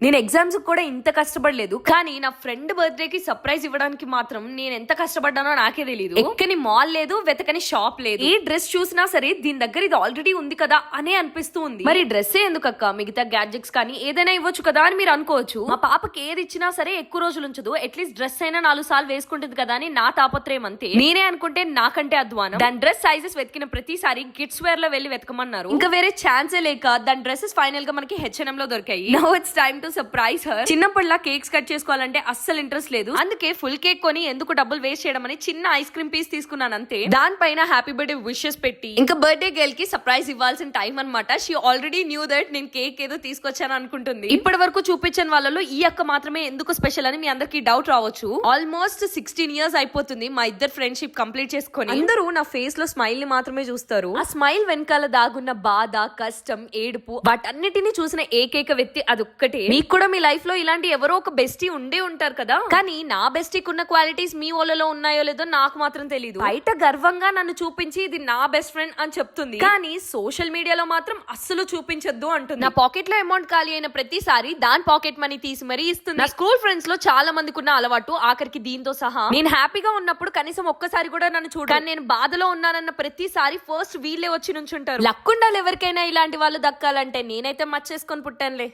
నేను ఎగ్జామ్స్ కూడా ఇంత కష్టపడలేదు, కానీ నా ఫ్రెండ్ బర్త్డే కి సర్ప్రైజ్ ఇవ్వడానికి మాత్రం నేను ఎంత కష్టపడ్డానో నాకే తెలియదు. ఎక్కని మాల్ లేదు, వెతకని షాప్ లేదు. ఏ డ్రెస్ చూసినా సరే దీని దగ్గర ఇది ఆల్రెడీ ఉంది కదా అనే అనిపిస్తూ ఉంది. మరి డ్రెస్ ఎందుకక్క, మిగతా గ్యాడ్జెట్స్ కానీ ఏదైనా ఇవ్వచ్చు కదా అని మీరు అనుకోవచ్చు. మా పాపకి ఏది ఇచ్చినా సరే ఎక్కువ రోజులు ఉంచదు, అట్లీస్ట్ డ్రెస్ అయినా 4 సార్లు వేసుకుంటుంది కదా అని నా తాపత్రయం అంతే. నేనే అనుకుంటే నాకంటే అధ్వానం. దాని డ్రెస్ సైజెస్ వెతికిన ప్రతిసారి కిడ్స్ వేర్ లో వెళ్లి వెతకమన్నారు. ఇంకా వేరే ఛాన్సే లేక దాని డ్రెస్సెస్ ఫైనల్ గా మనకి H&M లో దొరికాయి. Now it's time surprise her. చిన్నప్పటిలా కేక్స్ కట్ చేసుకోవాలంటే అస్సలు ఇంట్రెస్ట్ లేదు, అందుకే ఫుల్ కేక్ కొని ఎందుకు డబ్బులు వేస్ట్ చేయడం అని చిన్న ఐస్ క్రీమ్ పీస్ తీసుకున్నాను అంతే. దానిపైన హ్యాపీ బర్త్డే విషెస్ పెట్టి ఇంకా బర్త్డే గర్ల్ కి సర్ప్రైజ్ ఇవ్వాల్సిన టైం అన్నమాట. షీ ఆల్రెడీ న్యూ దట్ నేను కేక్ ఏదో తీసుకొచ్చాను అనుకుంటుంది. ఇప్పటి వరకు చూపించిన వాళ్ళలో ఈ అక్క మాత్రమే ఎందుకు స్పెషల్ అని మీ అందరికి డౌట్ రావచ్చు. ఆల్మోస్ట్ 16 ఇయర్స్ అయిపోతుంది మా ఇద్దరు ఫ్రెండ్షిప్ కంప్లీట్ చేసుకొని. అందరూ నా ఫేస్ లో స్మైల్ ని మాత్రమే చూస్తారు. ఆ స్మైల్ వెనకాల దాగున్న బాధ, కష్టం, ఏడుపు వాటన్నిటిని చూసిన ఏకైక వ్యక్తి అదొక్కటే. మీకు కూడా మీ లైఫ్ లో ఇలాంటి ఎవరో ఒక బెస్టీ ఉండే ఉంటారు కదా, కానీ నా బెస్టీకి ఉన్న క్వాలిటీస్ మీ వాళ్ళలో ఉన్నాయో లేదో నాకు మాత్రం తెలియదు. బయట గర్వంగా నన్ను చూపించి ఇది నా బెస్ట్ ఫ్రెండ్ అని చెప్తుంది, కానీ సోషల్ మీడియాలో మాత్రం అస్సలు చూపించొద్దు అంటుంది. నా పాకెట్ లో అమౌంట్ ఖాళీ అయిన ప్రతిసారి దాని పాకెట్ మనీ తీసి మరీ ఇస్తుంది. నా స్కూల్ ఫ్రెండ్స్ లో చాలా మందికి ఉన్న అలవాటు, ఆఖరికి దీంతో సహా. నేను హ్యాపీగా ఉన్నప్పుడు కనీసం ఒక్కసారి కూడా నన్ను చూడ, నేను బాధలో ఉన్నానన్న ప్రతిసారి ఫస్ట్ వీళ్ళే వచ్చి నుంచుంటారు. లక్ ఉండాలి ఎవరికైనా ఇలాంటి వాళ్ళు దక్కాలంటే. నేనైతే మచ్చేసుకొని పుట్టానులే.